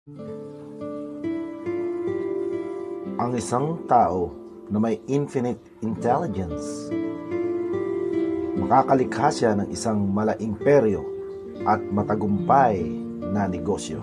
Ang isang tao na may infinite intelligence, makakalikha siya ng isang malaimperyo at matagumpay na negosyo.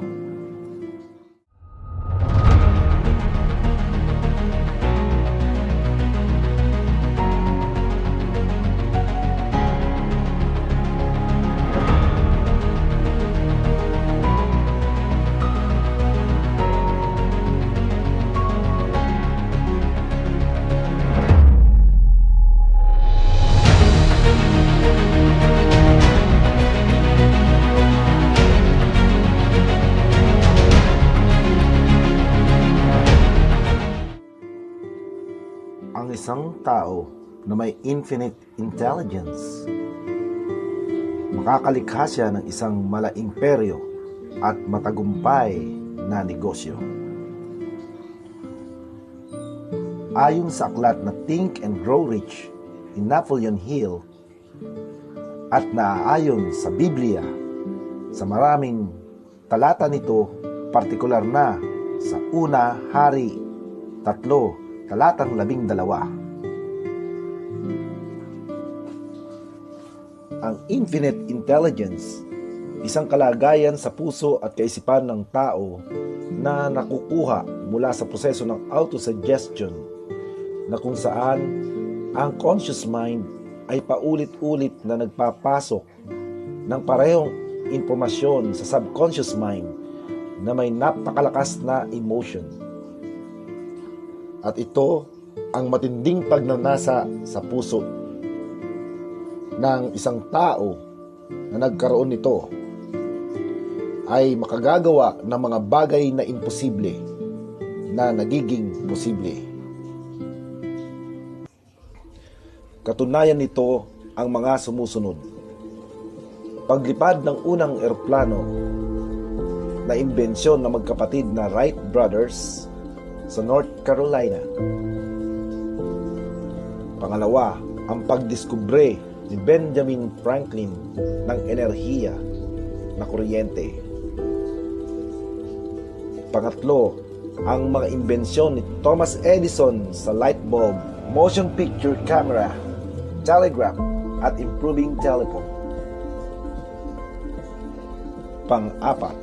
Ang isang tao na may infinite intelligence, makakalikha siya ng isang malaimperyo at matagumpay na negosyo. Ayon sa aklat na Think and Grow Rich ni Napoleon Hill at naaayon sa Biblia, sa maraming talata nito, partikular na sa Una Hari 3, talatang 12. Ang infinite intelligence, isang kalagayan sa puso at kaisipan ng tao na nakukuha mula sa proseso ng autosuggestion, na kung saan ang conscious mind ay paulit-ulit na nagpapasok ng parehong impormasyon sa subconscious mind na may napakalakas na emotion. At ito ang matinding pagnanasa sa puso ng isang tao na nagkaroon nito ay makagagawa ng mga bagay na imposible na nagiging posible. Katunayan nito ang mga sumusunod. Paglipad ng unang eroplano na imbensyon ng magkapatid na Wright Brothers sa North Carolina. Pangalawa, ang pagdiskubre ni Benjamin Franklin ng enerhiya na kuryente. Pangatlo, ang mga imbensyon ni Thomas Edison sa light bulb, motion picture camera, telegraph, at improving telephone. Pang-apat,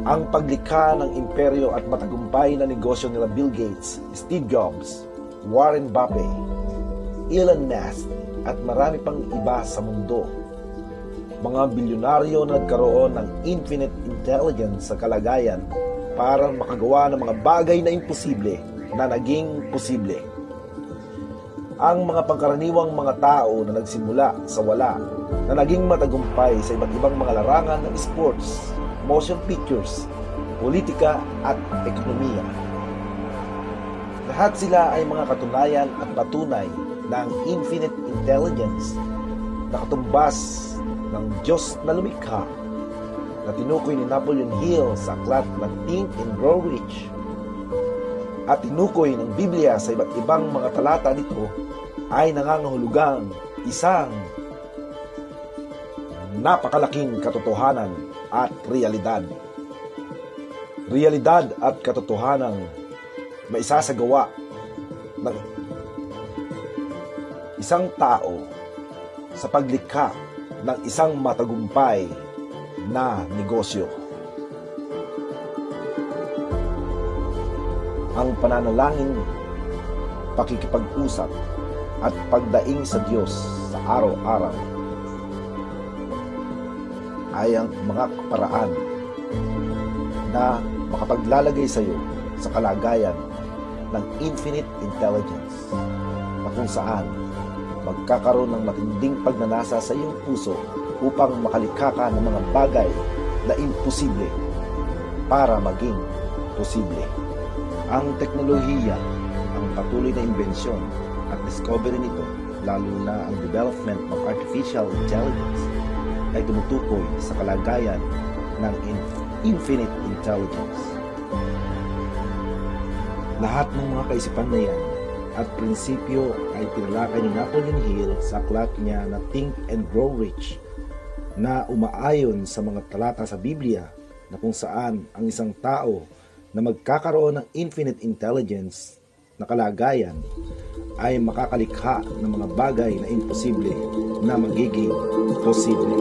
ang paglikha ng imperyo at matagumpay na negosyo nila Bill Gates, Steve Jobs, Warren Buffett, Elon Musk, at marami pang iba sa mundo. Mga bilyonaryo na nagkaroon ng infinite intelligence sa kalagayan para makagawa ng mga bagay na imposible na naging posible. Ang mga pangkaraniwang mga tao na nagsimula sa wala na naging matagumpay sa iba't ibang mga larangan ng sports, motion pictures, politika at ekonomiya. Lahat sila ay mga katunayan at patunay ng infinite intelligence na katumbas ng Diyos na lumikha na tinukoy ni Napoleon Hill sa aklat na Think and Grow Rich at tinukoy ng Biblia sa iba't ibang mga talata nito ay nangangahulugang isang napakalaking katotohanan at realidad. Realidad at katotohanan na isasagawa ng isang tao sa paglikha ng isang matagumpay na negosyo. Ang pananalangin, pakikipag-usap, at pagdaing sa Diyos sa araw-araw ay ang mga paraan na makapaglalagay sa iyo sa kalagayan ng infinite intelligence na kung saan magkakaroon ng matinding pagnanasa sa iyong puso upang makalikha ka ng mga bagay na imposible para maging posible. Ang teknolohiya, ang patuloy na imbensyon at discovery nito, lalo na ang development of artificial intelligence, ay tumutukoy sa kalagayan ng infinite intelligence. Lahat ng mga kaisipan na yan at prinsipyo ay tinalakay ni Napoleon Hill sa aklat niya na Think and Grow Rich, na umaayon sa mga talata sa Biblia na kung saan ang isang tao na magkakaroon ng infinite intelligence na kalagayan ay makakalikha ng mga bagay na imposible na magiging posible.